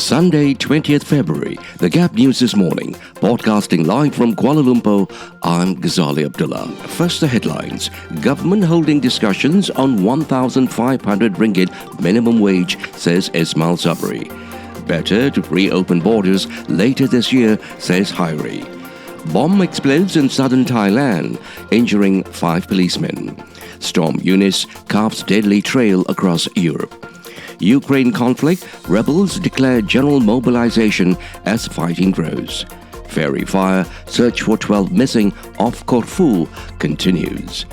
Sunday, 20th February, the Gap News this morning, broadcasting live from Kuala Lumpur, I'm Ghazali Abdullah. First the headlines. Government holding discussions on 1,500 ringgit minimum wage, says Ismail Sabri. Better to reopen borders later this year, says Khairy. Bomb explodes in southern Thailand, injuring 5 policemen. Storm Eunice carves deadly trail across Europe. Ukraine conflict, rebels declare general mobilization as fighting grows. Ferry fire, search for 12 missing off Corfu continues.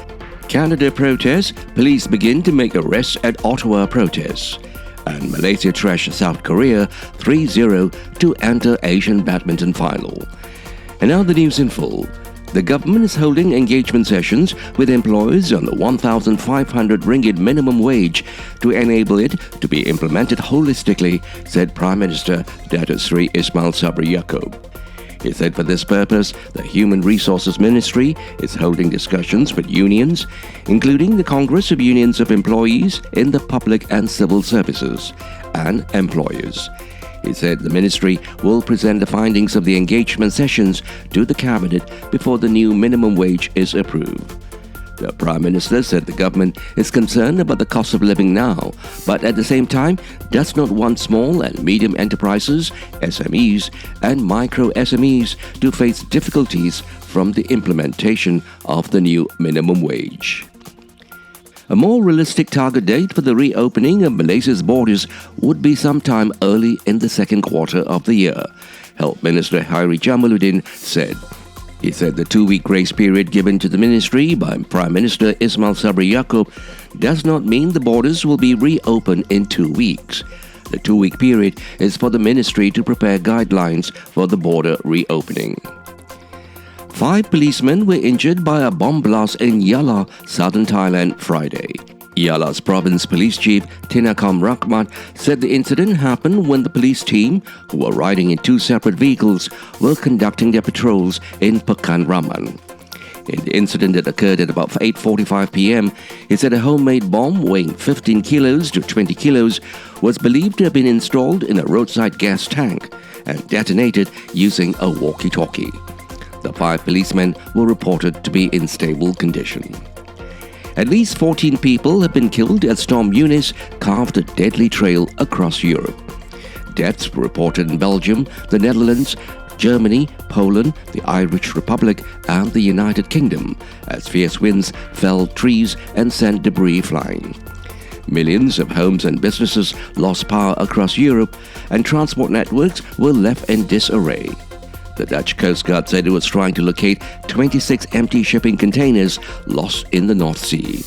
Canada protests, police begin to make arrests at Ottawa protests. And Malaysia trash South Korea 3-0 to enter Asian badminton final. And now the news in full. The government is holding engagement sessions with employers on the 1,500 ringgit minimum wage to enable it to be implemented holistically, said Prime Minister Datuk Sri Ismail Sabri Yaakob. He said for this purpose, the Human Resources Ministry is holding discussions with unions, including the Congress of Unions of Employees in the Public and Civil Services, and employers. He said the ministry will present the findings of the engagement sessions to the cabinet before the new minimum wage is approved. The Prime Minister said the government is concerned about the cost of living now, but at the same time does not want small and medium enterprises, SMEs, and micro SMEs to face difficulties from the implementation of the new minimum wage. A more realistic target date for the reopening of Malaysia's borders would be sometime early in the second quarter of the year, Health Minister Khairy said. He said the 2-week grace period given to the ministry by Prime Minister Ismail Sabri Yaakob does not mean the borders will be reopened in 2 weeks. The 2-week period is for the ministry to prepare guidelines for the border reopening. 5 policemen were injured by a bomb blast in Yala, southern Thailand, Friday. Yala's province police chief Tinakam Rahmat said the incident happened when the police team, who were riding in 2 separate vehicles, were conducting their patrols in Pekan Raman. In the incident that occurred at about 8:45 p.m., he said a homemade bomb weighing 15 kilos to 20 kilos was believed to have been installed in a roadside gas tank and detonated using a walkie-talkie. The 5 policemen were reported to be in stable condition. At least 14 people have been killed as Storm Eunice carved a deadly trail across Europe. Deaths were reported in Belgium, the Netherlands, Germany, Poland, the Irish Republic, and the United Kingdom as fierce winds felled trees and sent debris flying. Millions of homes and businesses lost power across Europe, and transport networks were left in disarray. The Dutch Coast Guard said it was trying to locate 26 empty shipping containers lost in the North Sea.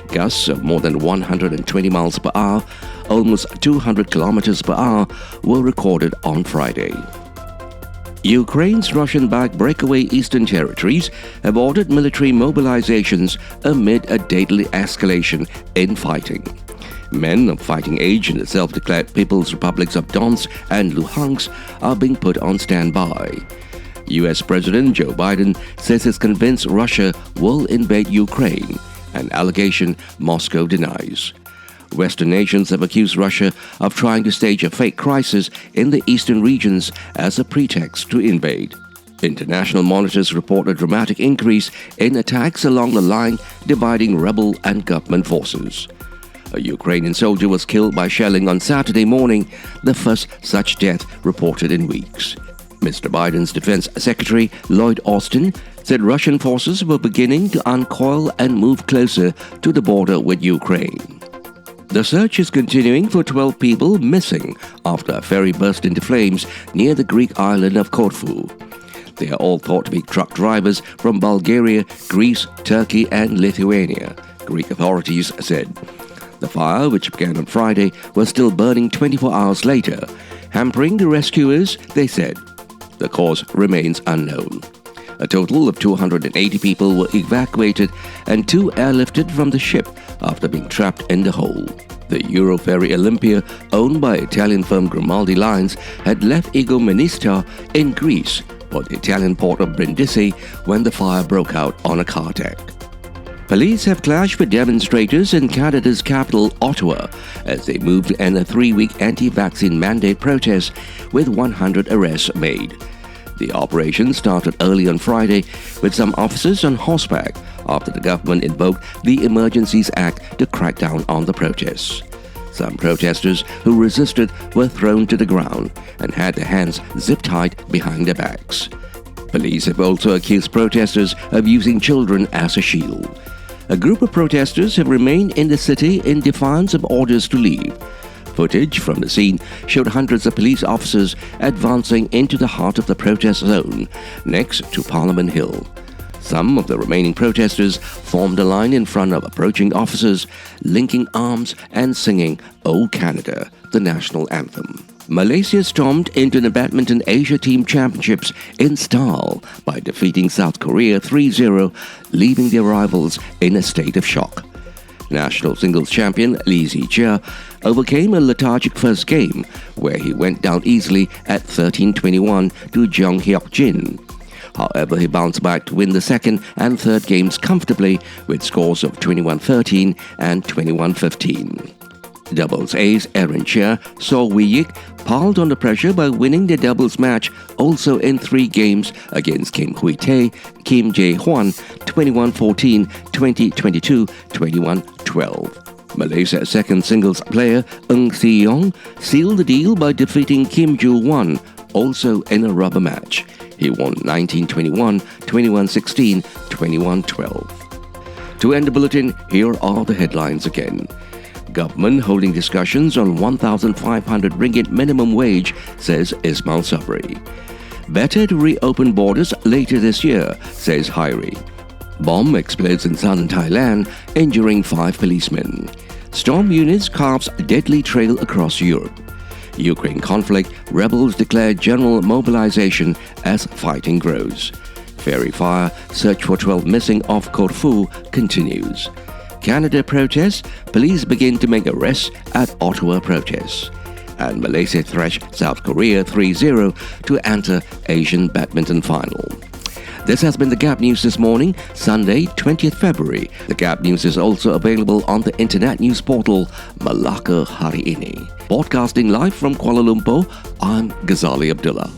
Gusts of more than 120 miles per hour, almost 200 kilometers per hour, were recorded on Friday. Ukraine's Russian-backed breakaway eastern territories have ordered military mobilizations amid a deadly escalation in fighting. Men of fighting age in the self-declared People's Republics of Donetsk and Luhansk are being put on standby. US President Joe Biden says he's convinced Russia will invade Ukraine, an allegation Moscow denies. Western nations have accused Russia of trying to stage a fake crisis in the eastern regions as a pretext to invade. International monitors report a dramatic increase in attacks along the line dividing rebel and government forces. A Ukrainian soldier was killed by shelling on Saturday morning, the first such death reported in weeks. Mr. Biden's Defense Secretary Lloyd Austin said Russian forces were beginning to uncoil and move closer to the border with Ukraine. The search is continuing for 12 people missing after a ferry burst into flames near the Greek island of Corfu. They are all thought to be truck drivers from Bulgaria, Greece, Turkey, and Lithuania, Greek authorities said. The fire, which began on Friday, was still burning 24 hours later, hampering the rescuers, they said. The cause remains unknown. A total of 280 people were evacuated and 2 airlifted from the ship after being trapped in the hole. The Euroferry Olympia, owned by Italian firm Grimaldi Lines, had left Igoumenitsa in Greece for the Italian port of Brindisi when the fire broke out on a car deck. Police have clashed with demonstrators in Canada's capital, Ottawa, as they moved to end a 3-week anti-vaccine mandate protest with 100 arrests made. The operation started early on Friday with some officers on horseback after the government invoked the Emergencies Act to crack down on the protests. Some protesters who resisted were thrown to the ground and had their hands zip-tied behind their backs. Police have also accused protesters of using children as a shield. A group of protesters have remained in the city in defiance of orders to leave. Footage from the scene showed hundreds of police officers advancing into the heart of the protest zone next to Parliament Hill. Some of the remaining protesters formed a line in front of approaching officers, linking arms and singing "O Canada," the national anthem. Malaysia stormed into the Badminton Asia Team Championships in style by defeating South Korea 3-0, leaving their rivals in a state of shock. National singles champion Lee Zijia overcame a lethargic first game, where he went down easily at 13-21 to Jung Hyuk Jin. However, he bounced back to win the second and third games comfortably with scores of 21-13 and 21-15. Doubles ace Aaron Chia saw Wee Yik piled under pressure by winning the doubles match also in 3 games against Kim Hui Tae, Kim Jae Hwan 21-14, 20-22, 21-12. Malaysia's second singles player Ng Si Yong sealed the deal by defeating Kim Joo Won also in a rubber match. He won 19-21, 21-16, 21-12. To end the bulletin, here are the headlines again. Government holding discussions on 1,500 ringgit minimum wage, says Ismail Sabri. Better to reopen borders later this year, says Khairy. Bomb explodes in southern Thailand, injuring 5 policemen. Storm units carves deadly trail across Europe. Ukraine conflict, rebels declare general mobilization as fighting grows. Ferry fire, search for 12 missing off Corfu continues. Canada protests, police begin to make arrests at Ottawa protests. And Malaysia thrashed South Korea 3-0 to enter Asian badminton final. This has been the Gap News this morning, Sunday, 20th February. The Gap News is also available on the internet news portal Melaka Hari Ini. Broadcasting live from Kuala Lumpur, I'm Ghazali Abdullah.